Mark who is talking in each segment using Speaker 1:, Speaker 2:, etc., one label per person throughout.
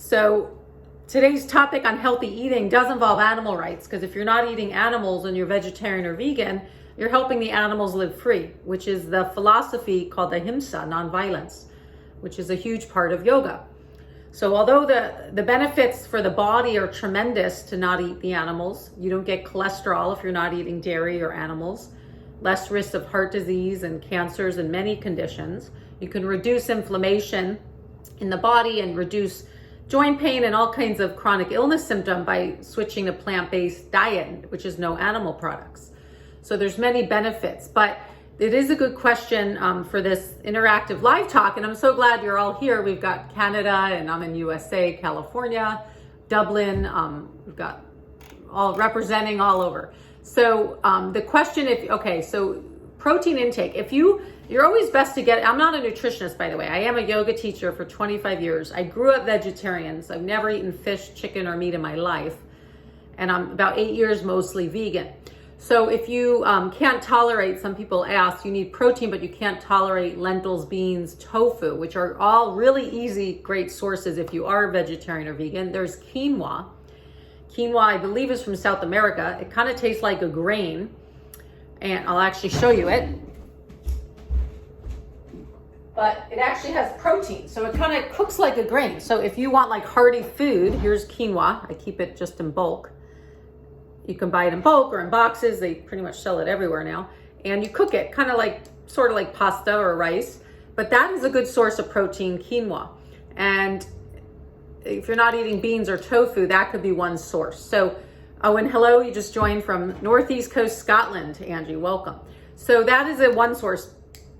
Speaker 1: So today's topic on healthy eating does involve animal rights, because if you're not eating animals and you're vegetarian or vegan, you're helping the animals live free, which is the philosophy called the ahimsa, nonviolence, which is a huge part of yoga. So although the benefits for the body are tremendous to not eat the animals, you don't get cholesterol if you're not eating dairy or animals, less risk of heart disease and cancers and many conditions. You can reduce inflammation in the body and reduce joint pain and all kinds of chronic illness symptom by switching to plant-based diet, which is no animal products. So there's many benefits, but it is a good question for this interactive live talk, and I'm so glad you're all here. We've got Canada, and I'm in USA, California, Dublin. We've got all representing all over. So the question, so protein intake. You're always best to get, I'm not a nutritionist, by the way. I am a yoga teacher for 25 years. I grew up vegetarian, so I've never eaten fish, chicken, or meat in my life. And I'm about 8 years mostly vegan. So if you can't tolerate, some people ask, you need protein, but you can't tolerate lentils, beans, tofu, which are all really easy, great sources if you are vegetarian or vegan. There's quinoa. Quinoa, I believe, is from South America. It kind of tastes like a grain, and I'll actually show you it. But it actually has protein, so it kind of cooks like a grain. So if you want like hearty food, here's quinoa. I keep it just in bulk. You can buy it in bulk or in boxes. They pretty much sell it everywhere now. And you cook it kind of like, sort of like pasta or rice. But that is a good source of protein, quinoa. And if you're not eating beans or tofu, that could be one source. So, and hello, you just joined from Northeast Coast, Scotland, Angie, welcome. So that is a one source,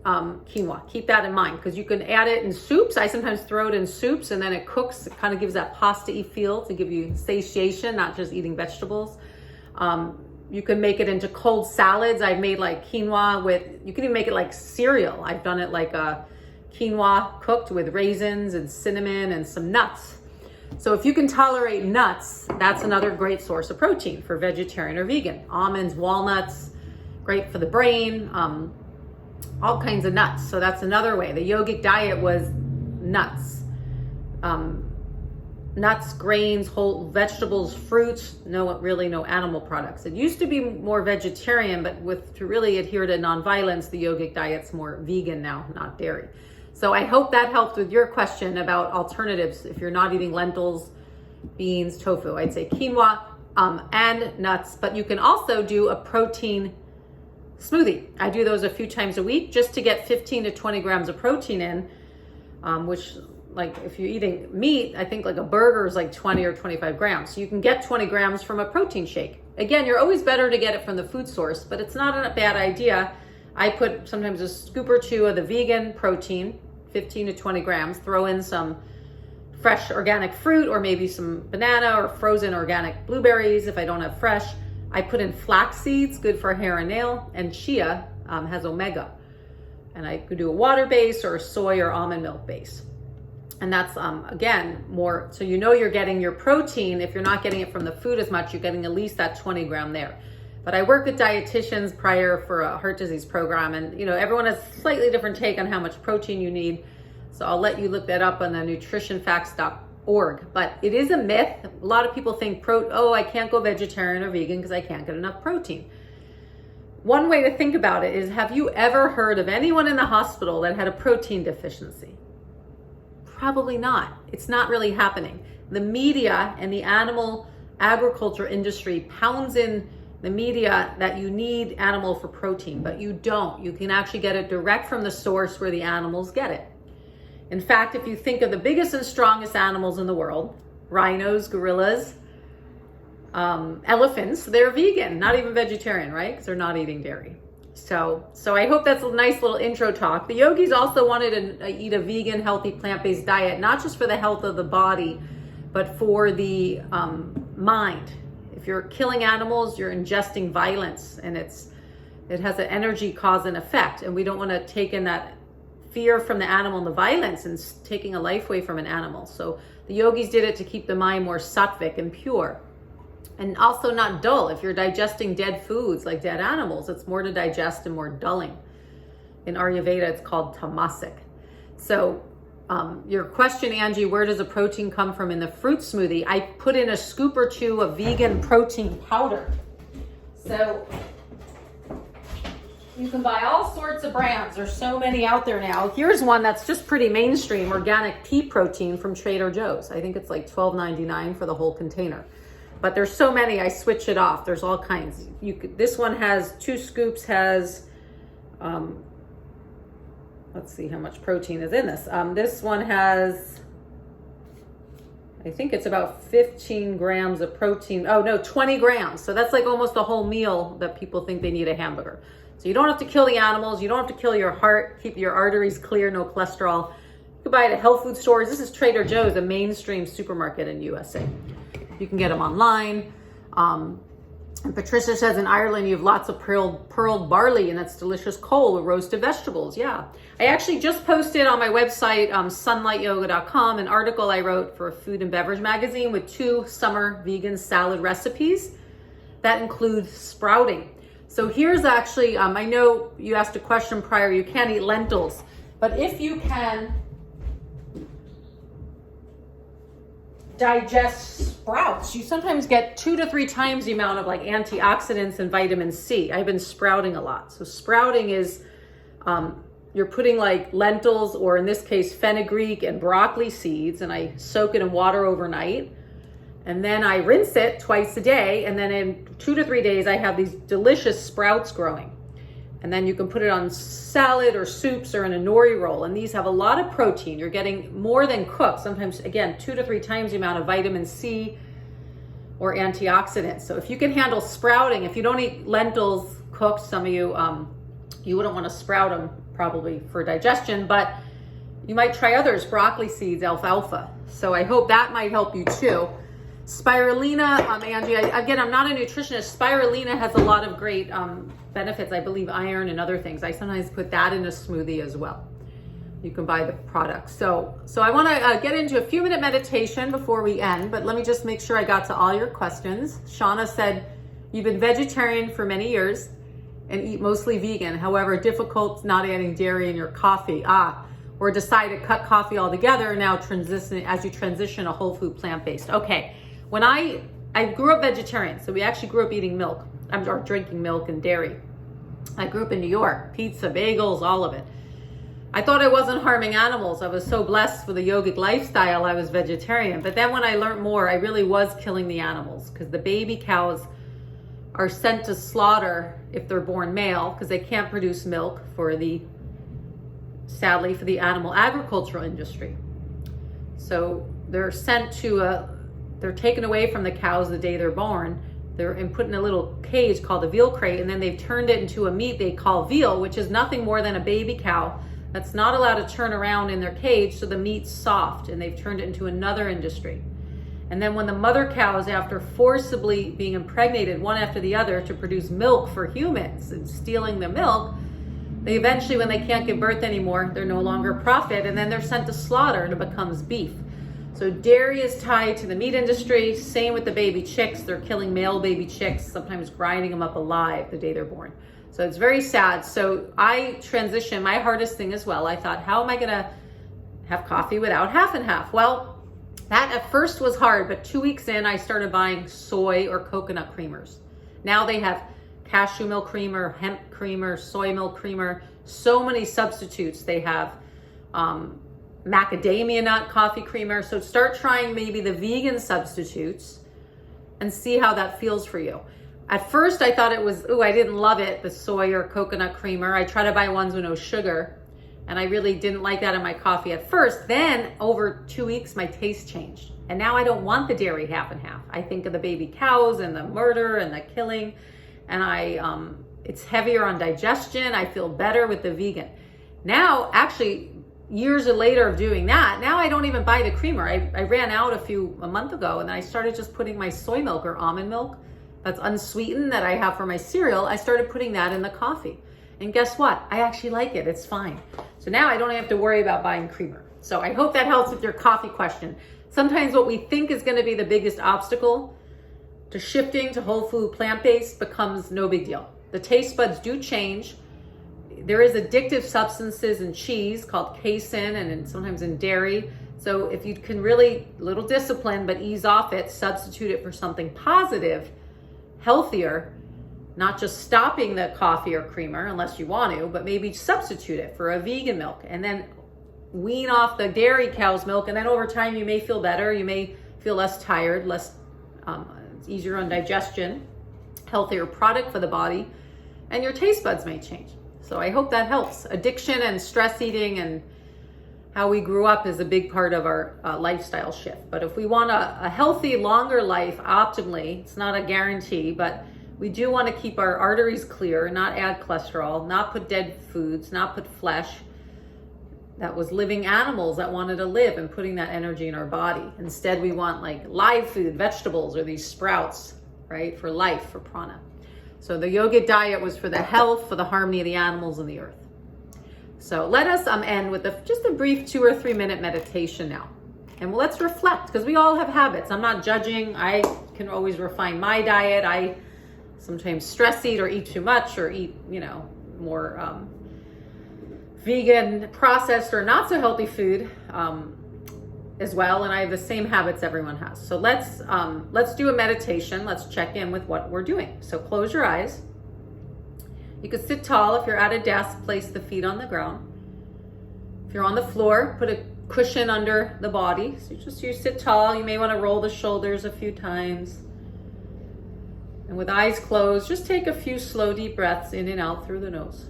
Speaker 1: quinoa. Keep that in mind, because you can add it in soups. I sometimes throw it in soups and then it cooks. It kind of gives that pasta-y feel to give you satiation, not just eating vegetables. You can make it into cold salads. I've made like quinoa you can even make it like cereal. I've done it like a quinoa cooked with raisins and cinnamon and some nuts. So if you can tolerate nuts, that's another great source of protein for vegetarian or vegan. Almonds, walnuts, great for the brain, all kinds of nuts. So that's another way. The yogic diet was nuts. Nuts, grains, whole vegetables, fruits, no animal products. It used to be more vegetarian, but to really adhere to nonviolence, the yogic diet's more vegan now, not dairy. So I hope that helped with your question about alternatives. If you're not eating lentils, beans, tofu, I'd say quinoa and nuts, but you can also do a protein smoothie. I do those a few times a week just to get 15 to 20 grams of protein in, which, like if you're eating meat, I think like a burger is like 20 or 25 grams. So you can get 20 grams from a protein shake. Again, you're always better to get it from the food source, but it's not a bad idea. I put sometimes a scoop or two of the vegan protein, 15 to 20 grams, throw in some fresh organic fruit or maybe some banana or frozen organic blueberries if I don't have fresh. I put in flax seeds, good for hair and nail, and chia has omega. And I could do a water base or a soy or almond milk base. And that's, again, more, so you know you're getting your protein. If you're not getting it from the food as much, you're getting at least that 20 gram there. But I work with dietitians prior for a heart disease program, and everyone has a slightly different take on how much protein you need. So I'll let you look that up on the nutritionfacts.org. But it is a myth. A lot of people think, I can't go vegetarian or vegan because I can't get enough protein. One way to think about it is, have you ever heard of anyone in the hospital that had a protein deficiency? Probably not. It's not really happening. The media and the animal agriculture industry pounds in the media that you need animal for protein, but you don't. You can actually get it direct from the source where the animals get it. In fact, if you think of the biggest and strongest animals in the world, rhinos, gorillas, elephants, they're vegan, not even vegetarian, right? Because they're not eating dairy. So I hope that's a nice little intro talk. The yogis also wanted to eat a vegan, healthy, plant-based diet, not just for the health of the body, but for the mind. If you're killing animals, you're ingesting violence, and it has an energy cause and effect. And we don't want to take in that fear from the animal and the violence and taking a life away from an animal. So the yogis did it to keep the mind more sattvic and pure. And also not dull. If you're digesting dead foods like dead animals, it's more to digest and more dulling. In Ayurveda, it's called tamasic. So Your question, Angie, where does the protein come from in the fruit smoothie? I put in a scoop or two of vegan protein powder. So you can buy all sorts of brands. There's so many out there now. Here's one that's just pretty mainstream, organic pea protein from Trader Joe's. I think it's like $12.99 for the whole container. But there's so many, I switch it off. There's all kinds. This one has 2 scoops, has, let's see how much protein is in this. This one has, I think it's about 15 grams of protein. Oh no, 20 grams. So that's like almost a whole meal that people think they need a hamburger. So you don't have to kill the animals. You don't have to kill your heart. Keep your arteries clear, no cholesterol. You can buy it at health food stores. This is Trader Joe's, a mainstream supermarket in USA. You can get them online. And Patricia says in Ireland, you have lots of pearled barley, and that's delicious coal with roasted vegetables. Yeah. I actually just posted on my website, sunlightyoga.com, an article I wrote for a food and beverage magazine with 2 summer vegan salad recipes that include sprouting. So here's actually, I know you asked a question prior, you can't eat lentils, but if you can digest sprouts, you sometimes get 2 to 3 times the amount of like antioxidants and vitamin C. I've been sprouting a lot. So sprouting is, you're putting like lentils, or in this case, fenugreek and broccoli seeds, and I soak it in water overnight. And then I rinse it twice a day. And then in 2 to 3 days, I have these delicious sprouts growing. And then you can put it on salad or soups or in a nori roll. And these have a lot of protein. You're getting more than cooked. Sometimes, again, 2 to 3 times the amount of vitamin C or antioxidants. So if you can handle sprouting, if you don't eat lentils cooked, some of you, you wouldn't want to sprout them probably for digestion, but you might try others, broccoli seeds, alfalfa. So I hope that might help you too. Spirulina, Angie, again, I'm not a nutritionist. Spirulina has a lot of great benefits. I believe iron and other things. I sometimes put that in a smoothie as well. You can buy the product. So I want to get into a few minute meditation before we end, but let me just make sure I got to all your questions. Shauna said, you've been vegetarian for many years and eat mostly vegan. However, difficult not adding dairy in your coffee. Or decide to cut coffee altogether now as you transition a whole food plant-based. Okay. When I grew up vegetarian, so we actually grew up eating milk, or drinking milk and dairy. I grew up in New York, pizza, bagels, all of it. I thought I wasn't harming animals. I was so blessed with a yogic lifestyle, I was vegetarian. But then when I learned more, I really was killing the animals, because the baby cows are sent to slaughter if they're born male, because they can't produce milk sadly, for the animal agricultural industry. So they're sent to they're taken away from the cows the day they're born. They're put in a little cage called a veal crate, and then they've turned it into a meat they call veal, which is nothing more than a baby cow that's not allowed to turn around in their cage, so the meat's soft, and they've turned it into another industry. And then when the mother cows, after forcibly being impregnated one after the other to produce milk for humans and stealing the milk, they eventually, when they can't give birth anymore, they're no longer a profit, and then they're sent to slaughter and it becomes beef. So dairy is tied to the meat industry. Same with the baby chicks. They're killing male baby chicks, sometimes grinding them up alive the day they're born. So it's very sad. So I transitioned, my hardest thing as well. I thought, how am I going to have coffee without half and half? Well, that at first was hard, but 2 weeks in, I started buying soy or coconut creamers. Now they have cashew milk creamer, hemp creamer, soy milk creamer, so many substitutes. They have macadamia nut coffee creamer. So start trying maybe the vegan substitutes and see how that feels for you. At first I thought it was, I didn't love it, the soy or coconut creamer. I try to buy ones with no sugar, and I really didn't like that in my coffee at first. Then over 2 weeks, my taste changed. And now I don't want the dairy half and half. I think of the baby cows and the murder and the killing, and it's heavier on digestion. I feel better with the vegan. Now, actually, years later of doing that, now I don't even buy the creamer. I ran out a month ago, and I started just putting my soy milk or almond milk that's unsweetened that I have for my cereal. I started putting that in the coffee. And guess what? I actually like it. It's fine. So now I don't have to worry about buying creamer. So I hope that helps with your coffee question. Sometimes what we think is going to be the biggest obstacle to shifting to whole food plant-based becomes no big deal. The taste buds do change. there is addictive substances in cheese called casein and sometimes in dairy. So if you can really, little discipline, but ease off it, substitute it for something positive, healthier, not just stopping the coffee or creamer unless you want to, but maybe substitute it for a vegan milk and then wean off the dairy cow's milk. And then over time, you may feel better. You may feel less tired, it's easier on digestion, healthier product for the body, and your taste buds may change. So I hope that helps. Addiction and stress eating and how we grew up is a big part of our lifestyle shift. But if we want a healthy, longer life, optimally, it's not a guarantee, but we do want to keep our arteries clear, not add cholesterol, not put dead foods, not put flesh that was living animals that wanted to live and putting that energy in our body. Instead, we want like live food, vegetables, or these sprouts, right? For life, for prana. So the yogic diet was for the health, for the harmony of the animals and the earth. So let us end with just a brief 2 or 3 minute meditation now. And let's reflect, because we all have habits. I'm not judging. I can always refine my diet. I sometimes stress eat or eat too much or eat, more vegan, processed, or not so healthy food as well. And I have the same habits everyone has. So let's do a meditation. Let's check in with what we're doing. So close your eyes. You could sit tall. If you're at a desk, place the feet on the ground. If you're on the floor, put a cushion under the body. So you sit tall. You may want to roll the shoulders a few times. And with eyes closed, just take a few slow, deep breaths in and out through the nose.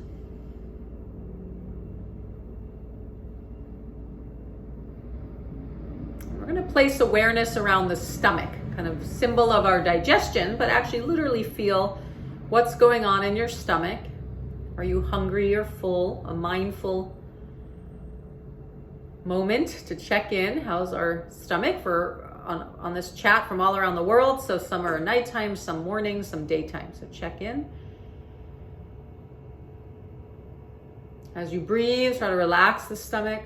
Speaker 1: We're going to place awareness around the stomach, kind of symbol of our digestion, but actually literally feel what's going on in your stomach. Are you hungry or full? A mindful moment to check in. How's our stomach on this chat from all around the world? So some are nighttime, some morning, some daytime. So check in. As you breathe, try to relax the stomach.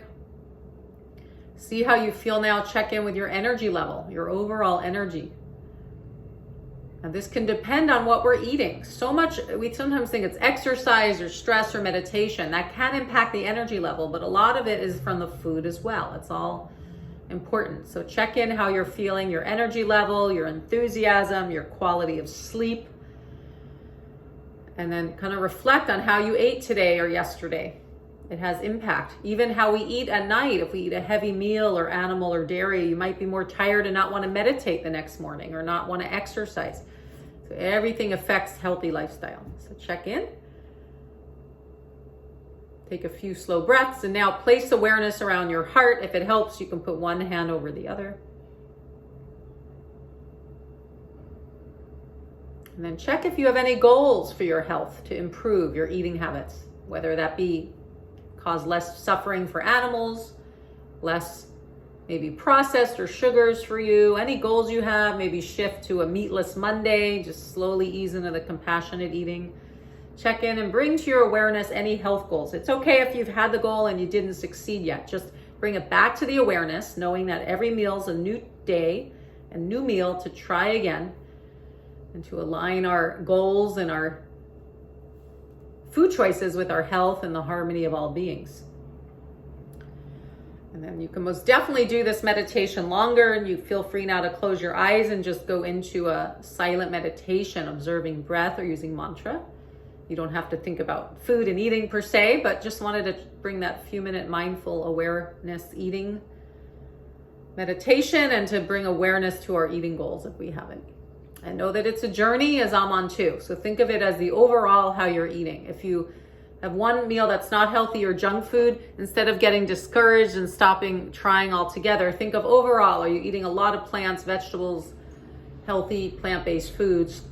Speaker 1: See how you feel now. Check in with your energy level, your overall energy. Now this can depend on what we're eating. So much, we sometimes think it's exercise or stress or meditation. That can impact the energy level, but a lot of it is from the food as well. It's all important. So check in how you're feeling, your energy level, your enthusiasm, your quality of sleep. And then kind of reflect on how you ate today or yesterday. It has impact. Even how we eat at night. If we eat a heavy meal or animal or dairy, you might be more tired and not want to meditate the next morning or not want to exercise. So everything affects healthy lifestyle. So check in. Take a few slow breaths and now place awareness around your heart. If it helps, you can put one hand over the other. And then check if you have any goals for your health to improve your eating habits, whether that be cause less suffering for animals, less maybe processed or sugars for you, any goals you have, maybe shift to a meatless Monday, just slowly ease into the compassionate eating. Check in and bring to your awareness any health goals. It's okay if you've had the goal and you didn't succeed yet. Just bring it back to the awareness, knowing that every meal is a new day, a new meal to try again, and to align our goals and our food choices with our health and the harmony of all beings. And then you can most definitely do this meditation longer, and you feel free now to close your eyes and just go into a silent meditation, observing breath or using mantra. You don't have to think about food and eating per se, but just wanted to bring that few minute mindful awareness eating meditation and to bring awareness to our eating goals if we haven't. And know that it's a journey, as I'm on too. So think of it as the overall how you're eating. If you have one meal that's not healthy or junk food, instead of getting discouraged and stopping trying altogether, think of overall, are you eating a lot of plants, vegetables, healthy plant-based foods?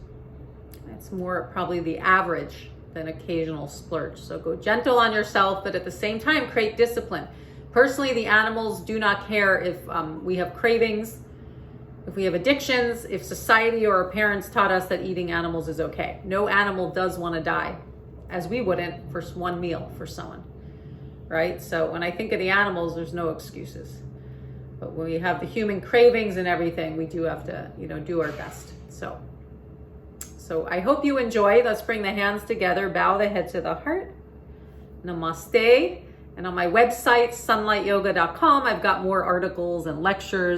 Speaker 1: It's more probably the average than occasional splurge. So go gentle on yourself, but at the same time, create discipline. Personally, the animals do not care if we have cravings, if we have addictions, if society or our parents taught us that eating animals is okay. No animal does want to die, as we wouldn't for one meal for someone, right? So when I think of the animals, there's no excuses. But when we have the human cravings and everything, we do have to, do our best. So I hope you enjoy. Let's bring the hands together, bow the head to the heart, Namaste. And on my website, sunlightyoga.com, I've got more articles and lectures.